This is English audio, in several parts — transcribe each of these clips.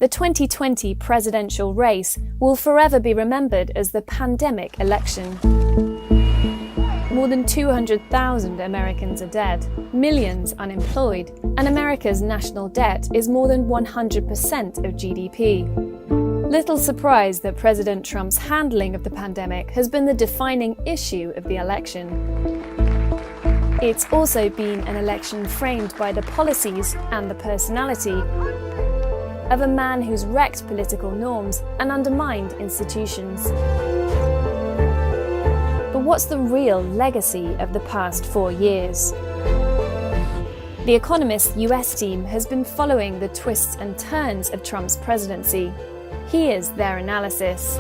The 2020 presidential race will forever be remembered as the pandemic election. More than 200,000 Americans are dead, millions unemployed, and America's national debt is more than 100% of GDP. Little surprise that President Trump's handling of the pandemic has been the defining issue of the election. It's also been an election framed by the policies and the personality of a man who's wrecked political norms and undermined institutions. But what's the real legacy of the past 4 years? The Economist US team has been following the twists and turns of Trump's presidency. Here's their analysis.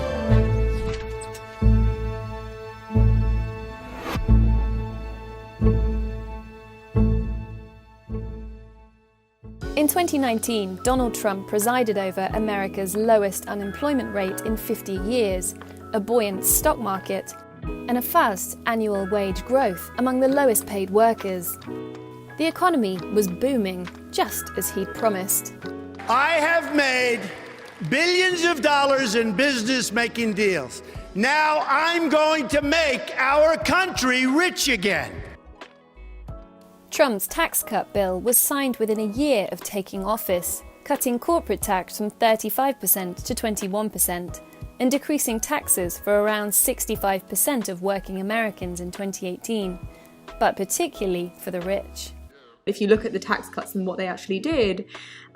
In 2019, Donald Trump presided over America's lowest unemployment rate in 50 years, a buoyant stock market, and a fast annual wage growth among the lowest paid workers. The economy was booming, just as he'd promised. I have made billions of dollars in business-making deals. Now I'm going to make our country rich again. Trump's tax cut bill was signed within a year of taking office, cutting corporate tax from 35% to 21% and decreasing taxes for around 65% of working Americans in 2018, but particularly for the rich. If you look at the tax cuts and what they actually did,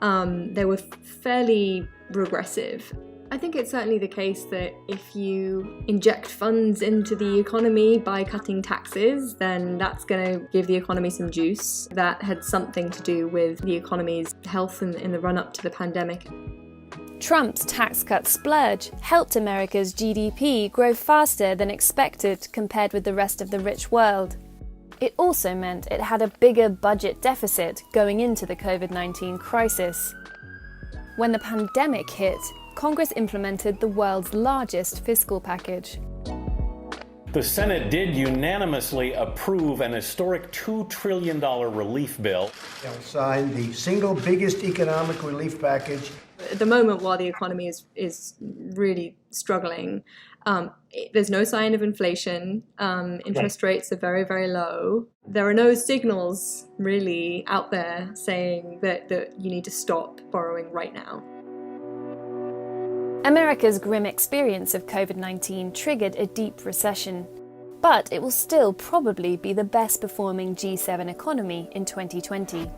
they were fairly regressive. I think it's certainly the case that if you inject funds into the economy by cutting taxes, then that's going to give the economy some juice. That had something to do with the economy's health in the run-up to the pandemic. Trump's tax cut splurge helped America's GDP grow faster than expected compared with the rest of the rich world. It also meant it had a bigger budget deficit going into the COVID-19 crisis. When the pandemic hit, Congress implemented the world's largest fiscal package. The Senate did unanimously approve an historic $2 trillion relief bill. They'll sign the single biggest economic relief package. At the moment, while the economy is really struggling, there's no sign of inflation. Interest rates are very, very low. There are no signals really out there saying that you need to stop borrowing right now. America's grim experience of COVID-19 triggered a deep recession, but it will still probably be the best performing G7 economy in 2020.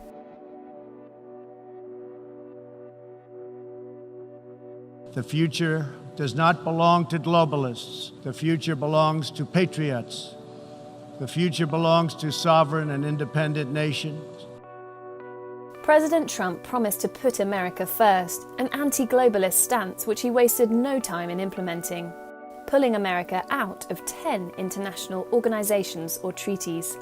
The future does not belong to globalists. The future belongs to patriots. The future belongs to sovereign and independent nations. President Trump promised to put America first, an anti-globalist stance which he wasted no time in implementing, pulling America out of 10 international organizations or treaties.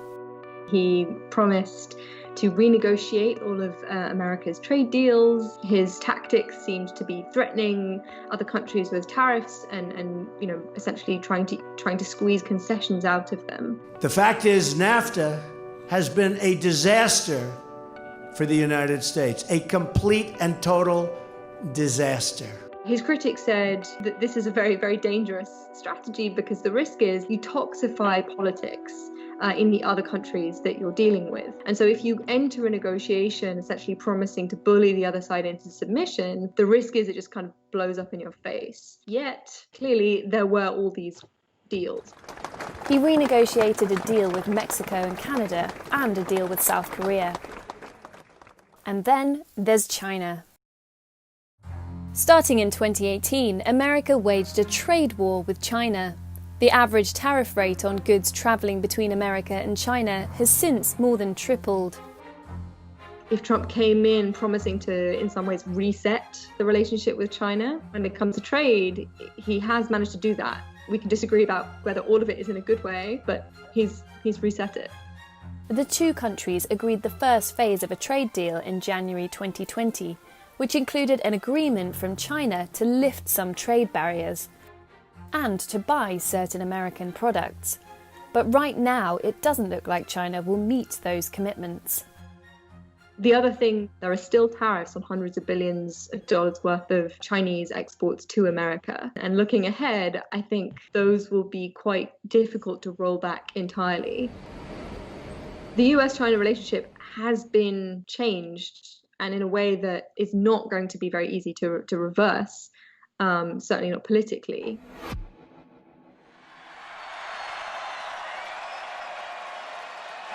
He promised to renegotiate all of America's trade deals. His tactics seemed to be threatening other countries with tariffs and essentially trying to squeeze concessions out of them. The fact is, NAFTA has been a disaster for the United States, a complete and total disaster. His critics said that this is a very, very dangerous strategy because the risk is you toxify politics in the other countries that you're dealing with. And so if you enter a negotiation essentially promising to bully the other side into submission, the risk is it just kind of blows up in your face. Yet, clearly, there were all these deals. He renegotiated a deal with Mexico and Canada and a deal with South Korea. And then there's China. Starting in 2018, America waged a trade war with China. The average tariff rate on goods travelling between America and China has since more than tripled. If Trump came in promising to, in some ways, reset the relationship with China, when it comes to trade, he has managed to do that. We can disagree about whether all of it is in a good way, but he's reset it. The two countries agreed the first phase of a trade deal in January 2020, which included an agreement from China to lift some trade barriers and to buy certain American products. But right now, it doesn't look like China will meet those commitments. The other thing, there are still tariffs on hundreds of billions of dollars worth of Chinese exports to America. And looking ahead, I think those will be quite difficult to roll back entirely. The US-China relationship has been changed, and in a way that is not going to be very easy to reverse, certainly not politically.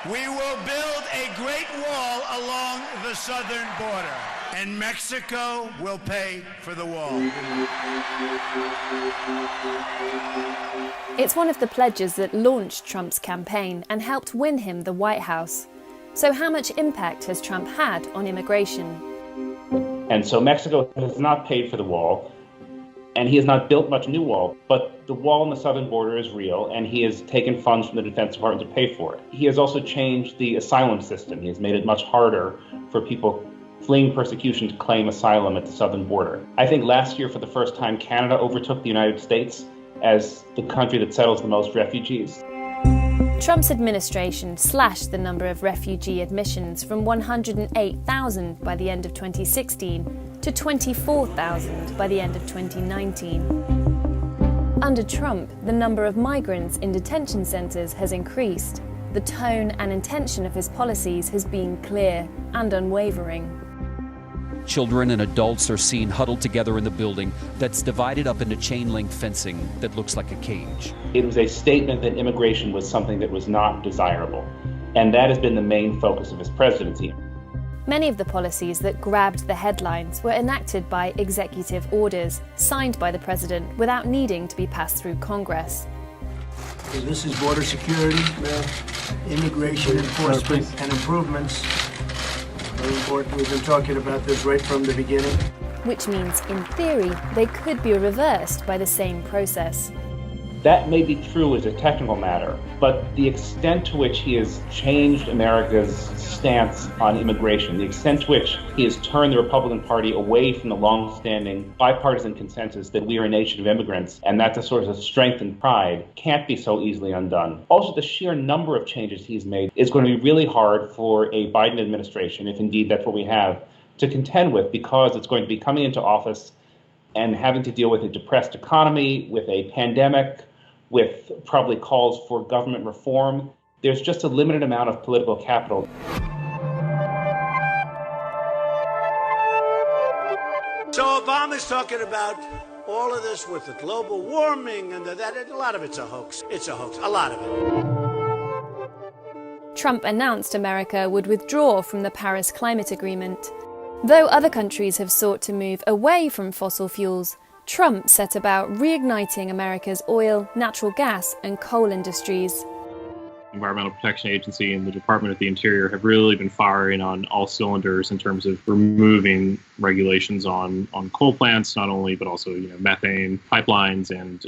We will build a great wall along the southern border, and Mexico will pay for the wall. It's one of the pledges that launched Trump's campaign and helped win him the White House. So how much impact has Trump had on immigration? And so Mexico has not paid for the wall, and he has not built much new wall, but the wall on the southern border is real, and he has taken funds from the Defense Department to pay for it. He has also changed the asylum system. He has made it much harder for people fleeing persecution to claim asylum at the southern border. I think last year, for the first time, Canada overtook the United States as the country that settles the most refugees. Trump's administration slashed the number of refugee admissions from 108,000 by the end of 2016 to 24,000 by the end of 2019. Under Trump, the number of migrants in detention centres has increased. The tone and intention of his policies has been clear and unwavering. Children and adults are seen huddled together in the building that's divided up into chain-link fencing that looks like a cage. It was a statement that immigration was something that was not desirable, and that has been the main focus of his presidency. Many of the policies that grabbed the headlines were enacted by executive orders signed by the president without needing to be passed through Congress. This is border security, immigration enforcement and improvements. Very important. We've been talking about this right from the beginning. Which means, in theory, they could be reversed by the same process. That may be true as a technical matter, but the extent to which he has changed America's stance on immigration, the extent to which he has turned the Republican Party away from the long-standing bipartisan consensus that we are a nation of immigrants, and that's a source of strength and pride, can't be so easily undone. Also, the sheer number of changes he's made is going to be really hard for a Biden administration, if indeed that's what we have, to contend with, because it's going to be coming into office and having to deal with a depressed economy, with a pandemic, with probably calls for government reform. There's just a limited amount of political capital. So Obama's talking about all of this with the global warming and that a lot of it's a hoax. It's a hoax, a lot of it. Trump announced America would withdraw from the Paris Climate Agreement. Though other countries have sought to move away from fossil fuels, Trump set about reigniting America's oil, natural gas, and coal industries. The Environmental Protection Agency and the Department of the Interior have really been firing on all cylinders in terms of removing regulations on coal plants, not only, but also methane pipelines and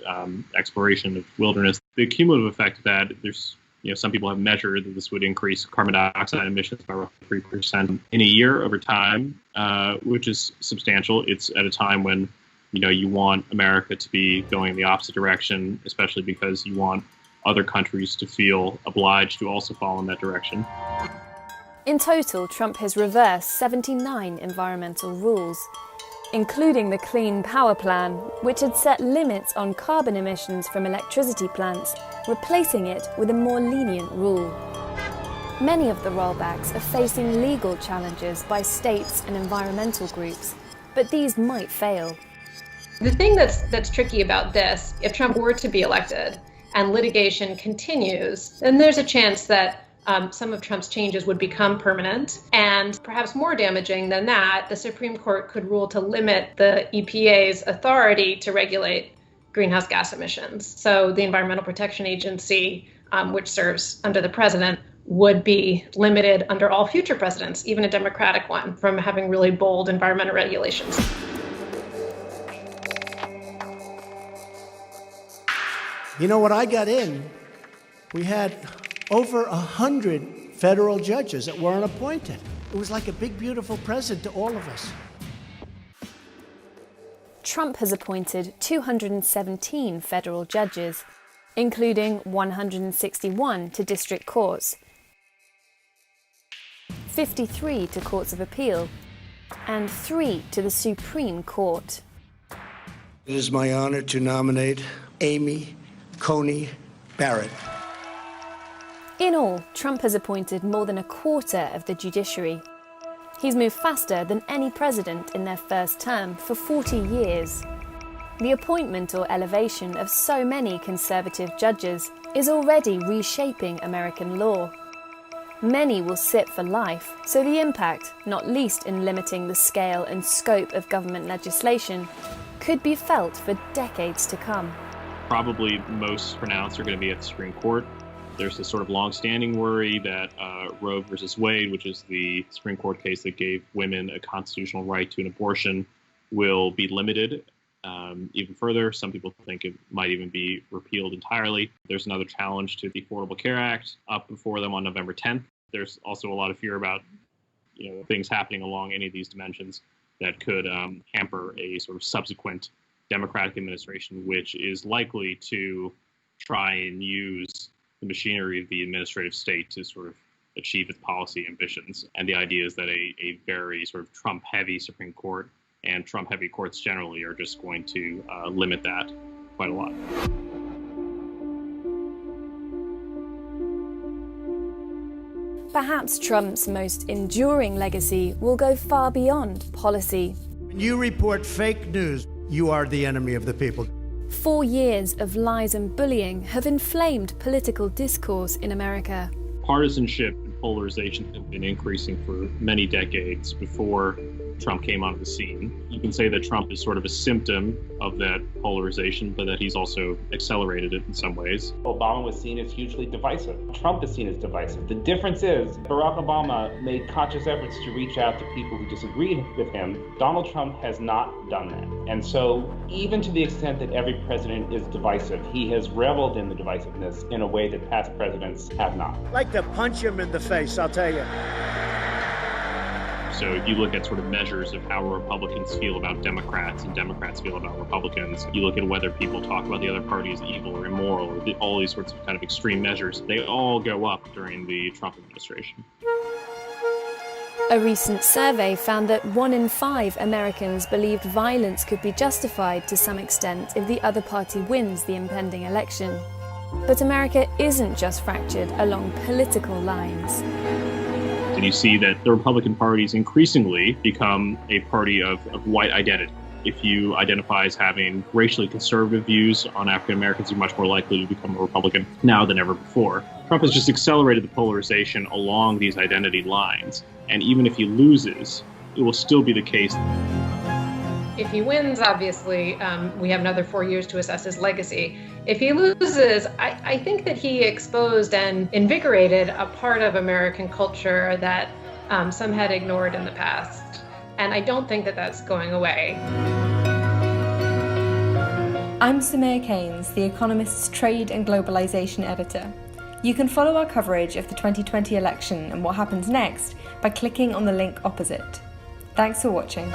exploration of wilderness. The cumulative effect of that, there's some people have measured that this would increase carbon dioxide emissions by roughly 3% in a year over time, which is substantial. It's at a time when you want America to be going the opposite direction, especially because you want other countries to feel obliged to also follow in that direction. In total, Trump has reversed 79 environmental rules, including the Clean Power Plan, which had set limits on carbon emissions from electricity plants, replacing it with a more lenient rule. Many of the rollbacks are facing legal challenges by states and environmental groups, but these might fail. The thing that's tricky about this, if Trump were to be elected and litigation continues, then there's a chance that some of Trump's changes would become permanent. And perhaps more damaging than that, the Supreme Court could rule to limit the EPA's authority to regulate greenhouse gas emissions. So the Environmental Protection Agency, which serves under the president, would be limited under all future presidents, even a Democratic one, from having really bold environmental regulations. When I got in, we had over 100 federal judges that weren't appointed. It was like a big, beautiful present to all of us. Trump has appointed 217 federal judges, including 161 to district courts. 53 to courts of appeal, and 3 to the Supreme Court. It is my honor to nominate Amy Coney Barrett. In all, Trump has appointed more than a quarter of the judiciary. He's moved faster than any president in their first term for 40 years. The appointment or elevation of so many conservative judges is already reshaping American law. Many will sit for life, so the impact, not least in limiting the scale and scope of government legislation, could be felt for decades to come. Probably most pronounced are going to be at the Supreme Court. There's this sort of long-standing worry that Roe versus Wade, which is the Supreme Court case that gave women a constitutional right to an abortion, will be limited even further. Some people think it might even be repealed entirely. There's another challenge to the Affordable Care Act up before them on November 10th. There's also a lot of fear about things happening along any of these dimensions that could hamper a sort of subsequent Democratic administration, which is likely to try and use the machinery of the administrative state to sort of achieve its policy ambitions. And the idea is that a very sort of Trump-heavy Supreme Court and Trump-heavy courts generally are just going to limit that quite a lot. Perhaps Trump's most enduring legacy will go far beyond policy. When you report fake news, you are the enemy of the people. 4 years of lies and bullying have inflamed political discourse in America. Partisanship and polarization have been increasing for many decades before Trump came onto the scene. You can say that Trump is sort of a symptom of that polarization, but that he's also accelerated it in some ways. Obama was seen as hugely divisive. Trump is seen as divisive. The difference is Barack Obama made conscious efforts to reach out to people who disagreed with him. Donald Trump has not done that. And so even to the extent that every president is divisive, he has reveled in the divisiveness in a way that past presidents have not. I'd like to punch him in the face, I'll tell you. So if you look at sort of measures of how Republicans feel about Democrats and Democrats feel about Republicans, you look at whether people talk about the other party as evil or immoral, or all these sorts of kind of extreme measures, they all go up during the Trump administration. A recent survey found that 1 in 5 Americans believed violence could be justified to some extent if the other party wins the impending election. But America isn't just fractured along political lines. And you see that the Republican parties increasingly become a party of white identity. If you identify as having racially conservative views on African Americans, you're much more likely to become a Republican now than ever before. Trump has just accelerated the polarization along these identity lines. And even if he loses, it will still be the case. If he wins, obviously, we have another 4 years to assess his legacy. If he loses, I think that he exposed and invigorated a part of American culture that some had ignored in the past. And I don't think that that's going away. I'm Samir Keynes, The Economist's Trade and Globalization editor. You can follow our coverage of the 2020 election and what happens next by clicking on the link opposite. Thanks for watching.